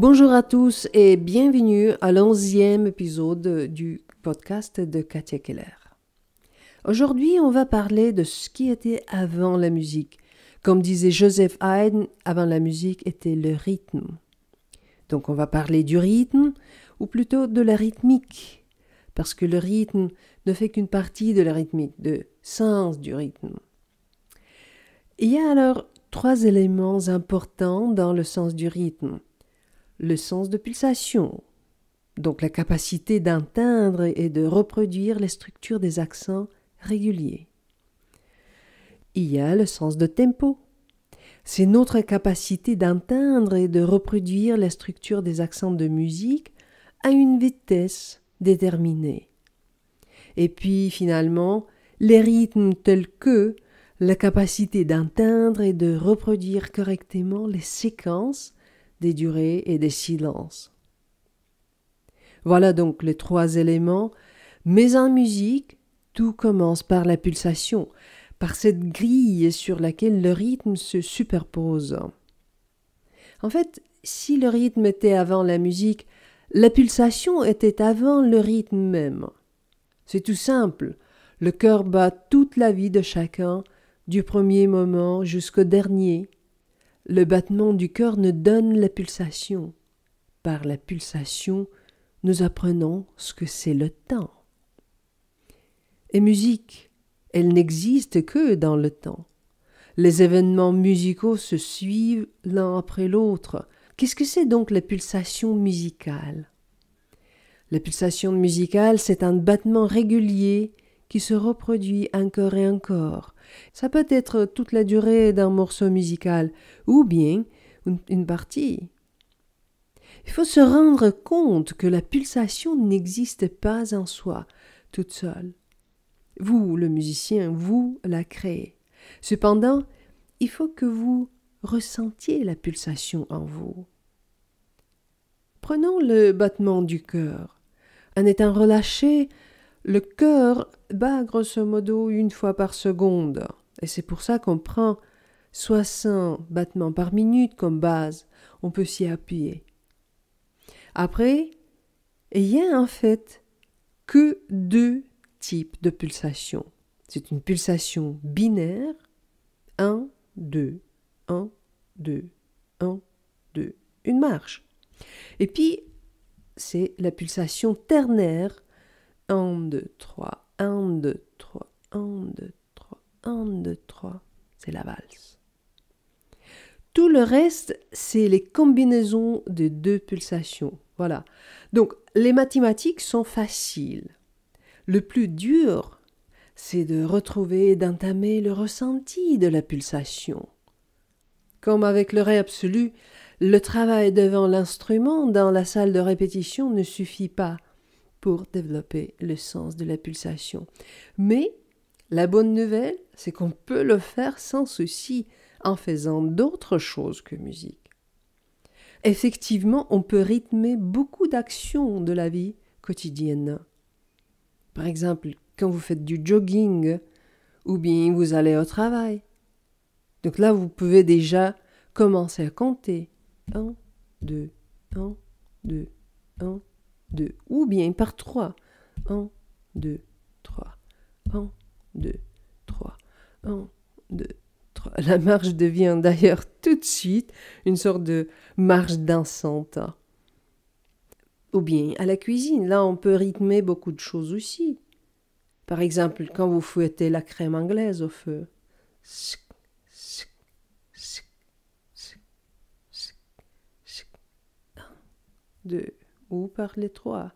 Bonjour à tous et bienvenue à l'11e épisode du podcast de Katia Keller. Aujourd'hui, on va parler de ce qui était avant la musique. Comme disait Joseph Haydn, avant la musique était le rythme. Donc on va parler du rythme, ou plutôt de la rythmique, parce que le rythme ne fait qu'une partie de la rythmique, de sens du rythme. Il y a alors 3 éléments importants dans le sens du rythme. Le sens de pulsation, donc la capacité d'atteindre et de reproduire les structures des accents réguliers. Il y a le sens de tempo. C'est notre capacité d'atteindre et de reproduire les structures des accents de musique à une vitesse déterminée. Et puis finalement, les rythmes tels que la capacité d'atteindre et de reproduire correctement les séquences des durées et des silences. Voilà donc les 3 éléments, mais en musique, tout commence par la pulsation, par cette grille sur laquelle le rythme se superpose. En fait, si le rythme était avant la musique, la pulsation était avant le rythme même. C'est tout simple, le cœur bat toute la vie de chacun, du premier moment jusqu'au dernier. Le battement du cœur nous donne la pulsation. Par la pulsation, nous apprenons ce que c'est le temps. Et musique, elle n'existe que dans le temps. Les événements musicaux se suivent l'un après l'autre. Qu'est-ce que c'est donc la pulsation musicale? La pulsation musicale, c'est un battement régulier qui se reproduit encore et encore. Ça peut être toute la durée d'un morceau musical ou bien une partie. Il faut se rendre compte que la pulsation n'existe pas en soi, toute seule. Vous, le musicien, vous la créez. Cependant, il faut que vous ressentiez la pulsation en vous. Prenons le battement du cœur. En étant relâché, le cœur bat grosso modo 1 fois par seconde. Et c'est pour ça qu'on prend 60 battements par minute comme base. On peut s'y appuyer. Après, il y a en fait que 2 types de pulsations. C'est une pulsation binaire, 1, 2, 1, 2, 1, 2, une marche. Et puis, c'est la pulsation ternaire, 1, 2, 3, 1, 2, 3, 1, 2, 3, 1, 2, 3, c'est la valse. Tout le reste, c'est les combinaisons de 2 pulsations. Voilà. Donc, les mathématiques sont faciles. Le plus dur, c'est de retrouver et d'entamer le ressenti de la pulsation. Comme avec le ré absolu, le travail devant l'instrument dans la salle de répétition ne suffit pas pour développer le sens de la pulsation. Mais la bonne nouvelle, c'est qu'on peut le faire sans souci en faisant d'autres choses que musique. Effectivement, on peut rythmer beaucoup d'actions de la vie quotidienne. Par exemple, quand vous faites du jogging ou bien vous allez au travail. Donc là, vous pouvez déjà commencer à compter. 1, 2, 1, 2, 1, 2. Ou bien par 3. 1, 2, 3. 1, 2, 3. 1, 2, 3. La marche devient d'ailleurs tout de suite une sorte de marche dansante. Ou bien à la cuisine, là on peut rythmer beaucoup de choses aussi. Par exemple, quand vous fouettez la crème anglaise au feu. 1, 2, ou par les 3.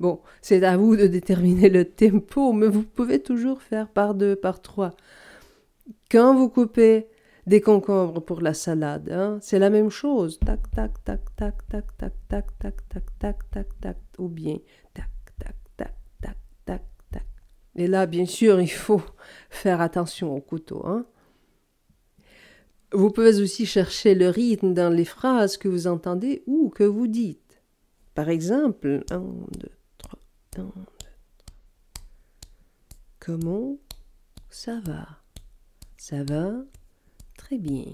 Bon, c'est à vous de déterminer le tempo, mais vous pouvez toujours faire par 2, par 3. Quand vous coupez des concombres pour la salade, c'est la même chose. Tac, tac, tac, tac, tac, tac, tac, tac, tac, tac, tac, tac, ou bien tac, tac, tac, tac, tac, tac. Et là, bien sûr, il faut faire attention au couteau. Vous pouvez aussi chercher le rythme dans les phrases que vous entendez ou que vous dites. Par exemple, 1, 2, 3, 1, 2, 3. Comment ça va. Ça va très bien.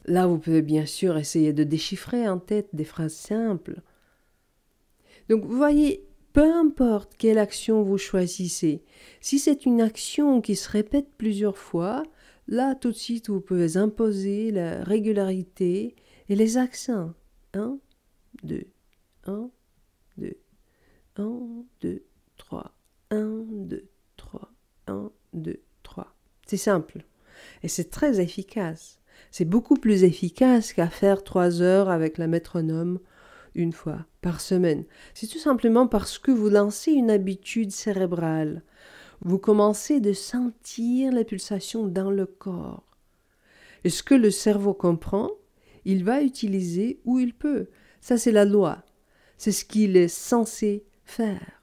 Là, vous pouvez bien sûr essayer de déchiffrer en tête des phrases simples. Donc, vous voyez, peu importe quelle action vous choisissez, si c'est une action qui se répète plusieurs fois, là, tout de suite, vous pouvez imposer la régularité et les accents. 1, 2, 1, 2, 1, 2, 3, 1, 2, 3, 1, 2, 3. C'est simple et c'est très efficace. C'est beaucoup plus efficace qu'à faire 3 heures avec la métronome une fois par semaine. C'est tout simplement parce que vous lancez une habitude cérébrale. Vous commencez de sentir les pulsations dans le corps. Et ce que le cerveau comprend, il va utiliser où il peut. Ça, c'est la loi. C'est ce qu'il est censé faire.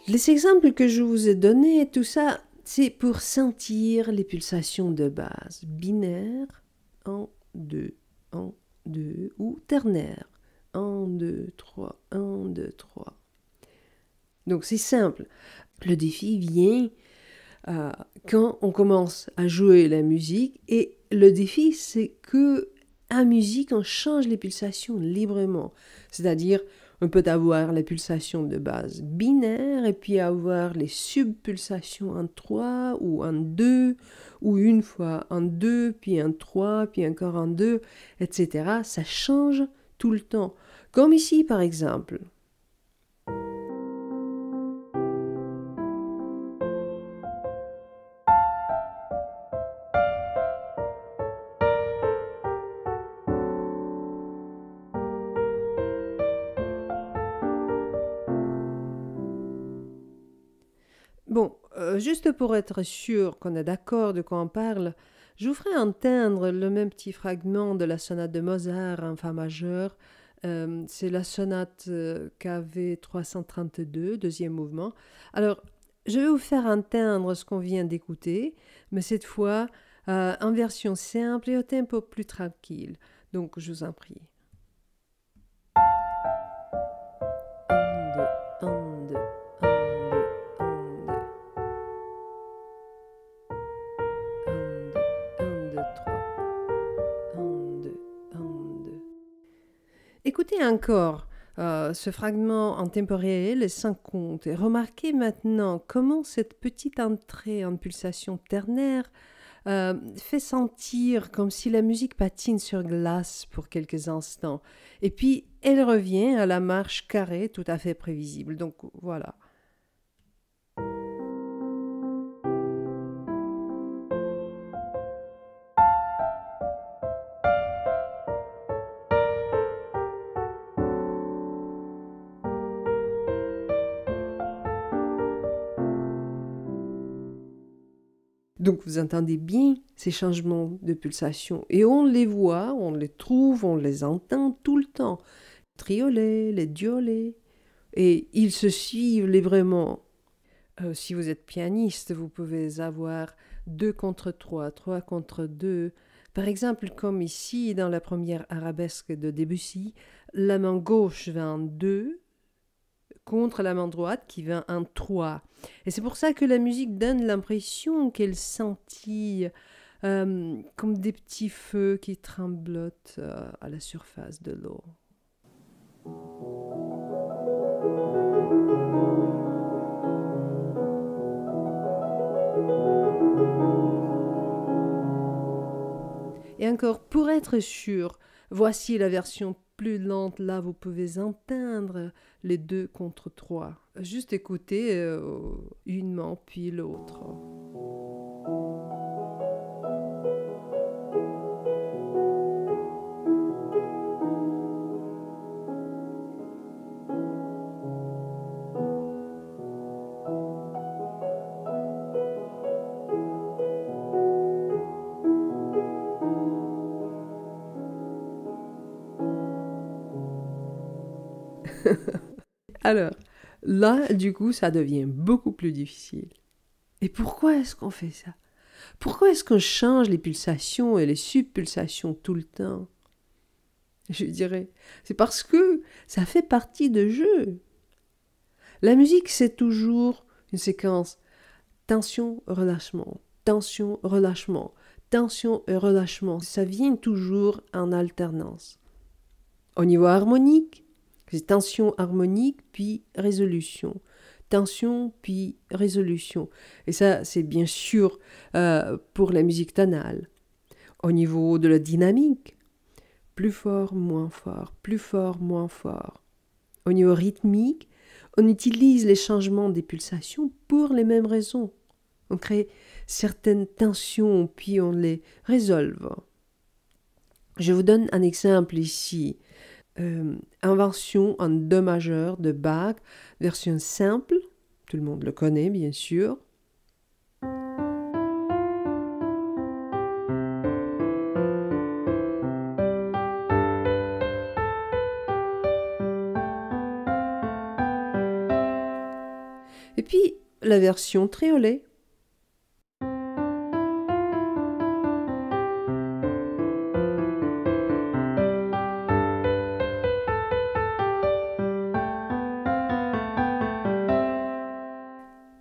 Les exemples que je vous ai donnés, tout ça, c'est pour sentir les pulsations de base. Binaire, 1, 2, 1, 2, ou ternaire, 1, 2, 3, 1, 2, 3. Donc c'est simple. Le défi vient quand on commence à jouer la musique, et le défi, c'est que en musique, on change les pulsations librement. C'est-à-dire, on peut avoir les pulsations de base binaire et puis avoir les subpulsations en 3 ou en 2, ou une fois en 2, puis en 3, puis encore en 2, etc. Ça change tout le temps. Comme ici, par exemple. Bon, juste pour être sûr qu'on est d'accord de quoi on parle, je vous ferai entendre le même petit fragment de la sonate de Mozart en fa majeur. C'est la sonate KV 332, deuxième mouvement. Alors, je vais vous faire entendre ce qu'on vient d'écouter, mais cette fois en version simple et au tempo plus tranquille. Donc, je vous en prie. 1, 2, 1, 2. Écoutez encore ce fragment en tempo réel et sans compte, et remarquez maintenant comment cette petite entrée en pulsation ternaire fait sentir comme si la musique patine sur glace pour quelques instants, et puis elle revient à la marche carrée tout à fait prévisible. Donc voilà. Donc vous entendez bien ces changements de pulsation, et on les voit, on les trouve, on les entend tout le temps. Les triolets, les diolets, et ils se suivent librement. Si vous êtes pianiste, vous pouvez avoir 2 contre 3, 3 contre 2. Par exemple, comme ici, dans la première arabesque de Debussy, la main gauche va en 2 contre la main droite qui va en 3. Et c'est pour ça que la musique donne l'impression qu'elle scintille comme des petits feux qui tremblotent à la surface de l'eau. Et encore, pour être sûr, voici la version plus lente. Là, vous pouvez entendre les 2 contre 3. Juste écoutez une main puis l'autre. Alors, là, du coup, ça devient beaucoup plus difficile. Et pourquoi est-ce qu'on fait ça? Pourquoi est-ce qu'on change les pulsations et les subpulsations tout le temps? je dirais. C'est parce que ça fait partie du jeu. La musique, c'est toujours une séquence tension, relâchement, tension, relâchement, tension et relâchement. Ça vient toujours en alternance. Au niveau harmonique, c'est tension harmonique puis résolution. Tension puis résolution. Et ça, c'est bien sûr pour la musique tonale. Au niveau de la dynamique, plus fort, moins fort, plus fort, moins fort. Au niveau rythmique, on utilise les changements des pulsations pour les mêmes raisons. On crée certaines tensions puis on les résolve. Je vous donne un exemple ici. Invention en do majeur de Bach, version simple, tout le monde le connaît bien sûr. Et puis la version triolet.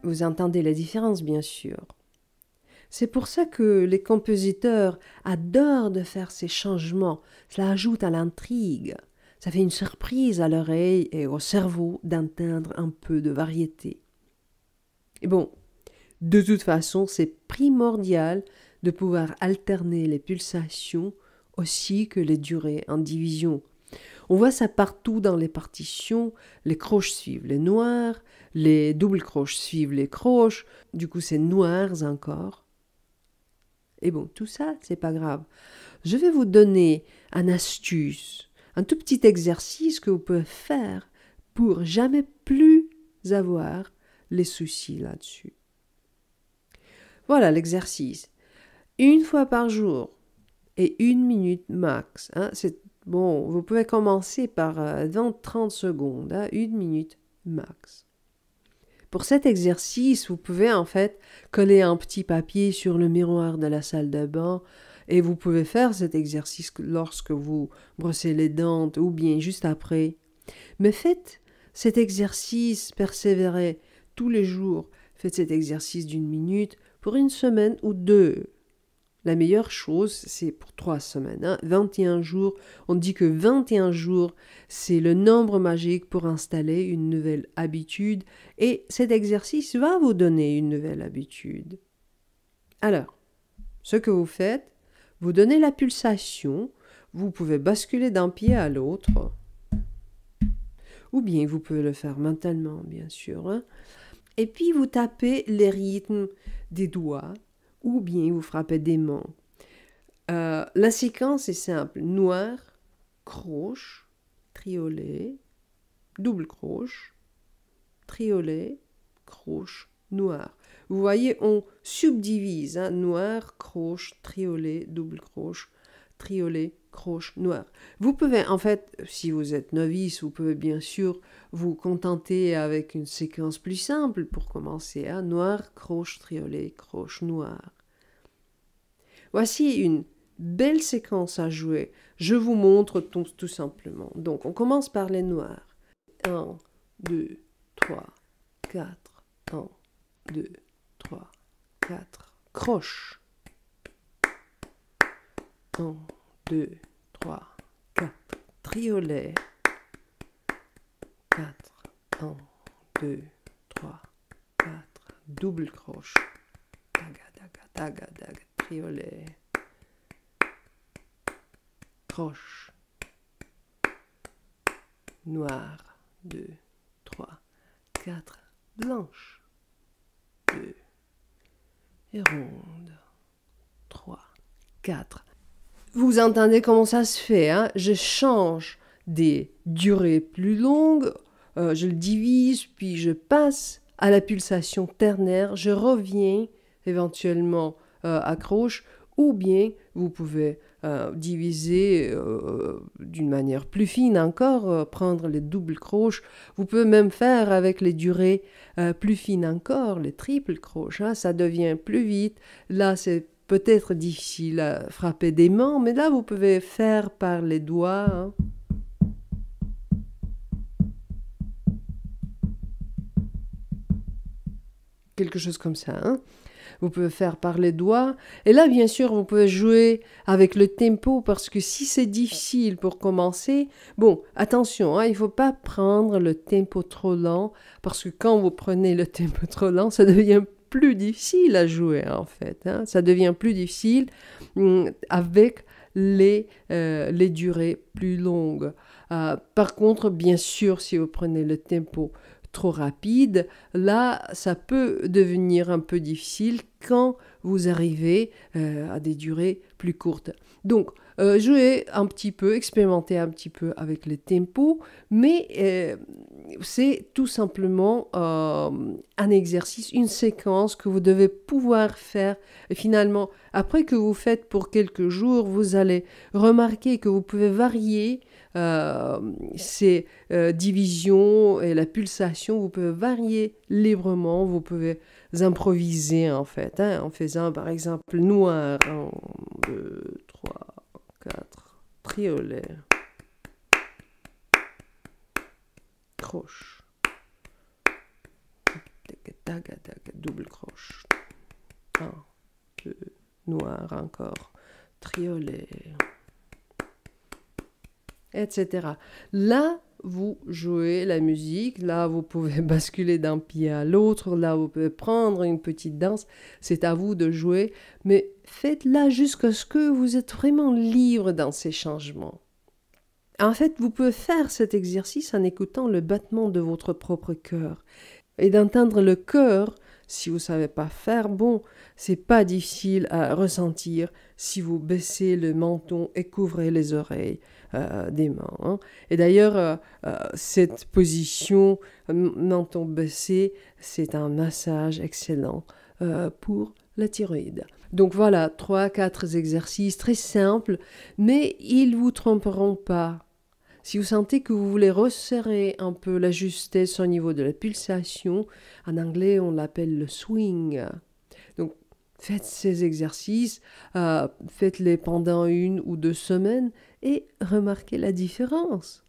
Vous entendez la différence, bien sûr. C'est pour ça que les compositeurs adorent de faire ces changements. Cela ajoute à l'intrigue. Ça fait une surprise à l'oreille et au cerveau d'entendre un peu de variété. Et bon, de toute façon, c'est primordial de pouvoir alterner les pulsations aussi que les durées en division. On voit ça partout dans les partitions, les croches suivent les noirs, les doubles croches suivent les croches, du coup c'est noirs encore. Et bon, tout ça, c'est pas grave. Je vais vous donner une astuce, un tout petit exercice que vous pouvez faire pour jamais plus avoir les soucis là-dessus. Voilà l'exercice. Une fois par jour et 1 minute max. C'est bon, vous pouvez commencer par 20-30 secondes, 1 minute max. Pour cet exercice, vous pouvez en fait coller un petit papier sur le miroir de la salle de bain et vous pouvez faire cet exercice lorsque vous brossez les dents ou bien juste après. Mais faites cet exercice, persévérez tous les jours. Faites cet exercice d'1 minute pour 1 semaine ou 2. La meilleure chose, c'est pour 3 semaines. 21 jours, on dit que 21 jours, c'est le nombre magique pour installer une nouvelle habitude et cet exercice va vous donner une nouvelle habitude. Alors, ce que vous faites, vous donnez la pulsation, vous pouvez basculer d'un pied à l'autre, ou bien vous pouvez le faire mentalement, bien sûr, et puis vous tapez les rythmes des doigts, ou bien vous frappez des mains. La séquence est simple. Noir, croche, triolet, double croche, triolet, croche, noir. Vous voyez, on subdivise. Noir, croche, triolet, double croche, triolet, croche, noir. Vous pouvez, en fait, si vous êtes novice, vous pouvez bien sûr vous contenter avec une séquence plus simple pour commencer. Noir, croche, triolet, croche, noir. Voici une belle séquence à jouer. Je vous montre tout simplement. Donc, on commence par les noirs. 1, 2, 3, 4. 1, 2, 3, 4. Croche. 1, 2, 3, 4. Triolet. 4. 1, 2, 3, 4. Double croche. Taga, taga, taga, taga. Triolet. Croche. Noir. 2, 3, 4. Blanche. 2. Et ronde. 3, 4. Vous entendez comment ça se fait, Je change des durées plus longues, je le divise, puis je passe à la pulsation ternaire, je reviens éventuellement à croche, ou bien vous pouvez diviser d'une manière plus fine encore, prendre les doubles croches. Vous pouvez même faire avec les durées plus fines encore, les triples croches. Ça devient plus vite. Là, c'est peut-être difficile à frapper des mains, mais là, vous pouvez faire par les doigts. Hein. Quelque chose comme ça. Hein. Vous pouvez faire par les doigts. Et là, bien sûr, vous pouvez jouer avec le tempo parce que si c'est difficile pour commencer, bon, attention, hein, il ne faut pas prendre le tempo trop lent parce que quand vous prenez le tempo trop lent, ça devient plus difficile à jouer en fait. Hein. Ça devient plus difficile avec les durées plus longues. Par contre, bien sûr, si vous prenez le tempo trop rapide, là, ça peut devenir un peu difficile quand vous arrivez à des durées plus courtes. Donc, jouez un petit peu, expérimentez un petit peu avec les tempos, mais c'est tout simplement un exercice, une séquence que vous devez pouvoir faire. Et finalement, après que vous faites pour quelques jours, vous allez remarquer que vous pouvez varier ces divisions et la pulsation, vous pouvez varier librement, vous pouvez improviser en fait, hein, en faisant par exemple noir, 1, 2, 3, 4, triolet, croche, double croche, 1, 2, noir encore, triolet, etc. Là, vous jouez la musique, là, vous pouvez basculer d'un pied à l'autre, là, vous pouvez prendre une petite danse, c'est à vous de jouer, mais faites-la jusqu'à ce que vous êtes vraiment libre dans ces changements. En fait, vous pouvez faire cet exercice en écoutant le battement de votre propre cœur. Et d'entendre le cœur, si vous ne savez pas faire, bon, c'est pas difficile à ressentir si vous baissez le menton et couvrez les oreilles des mains. Hein. Et d'ailleurs, cette position, menton baissé, c'est un massage excellent pour la thyroïde. Donc voilà, 3-4 exercices très simples, mais ils ne vous tromperont pas. Si vous sentez que vous voulez resserrer un peu la justesse au niveau de la pulsation, en anglais on l'appelle le swing. Donc faites ces exercices, faites-les pendant 1 ou 2 semaines et remarquez la différence.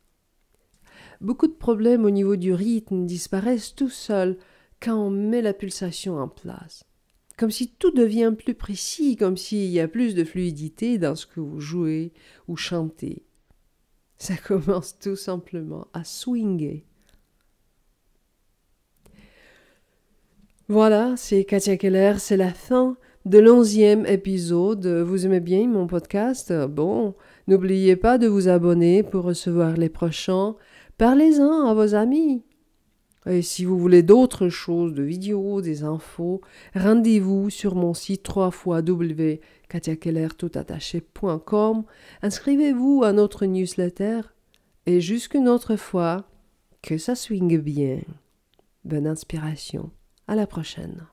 Beaucoup de problèmes au niveau du rythme disparaissent tout seuls quand on met la pulsation en place. Comme si tout devient plus précis, comme s'il y a plus de fluidité dans ce que vous jouez ou chantez. Ça commence tout simplement à swinger. Voilà, c'est Katia Keller, c'est la fin de l'11e épisode. Vous aimez bien mon podcast? Bon, n'oubliez pas de vous abonner pour recevoir les prochains. Parlez-en à vos amis. Et si vous voulez d'autres choses, de vidéos, des infos, rendez-vous sur mon site www.katiakellertoutattaché.com. Inscrivez-vous à notre newsletter et jusqu'une autre fois, que ça swingue bien. Bonne inspiration. À la prochaine.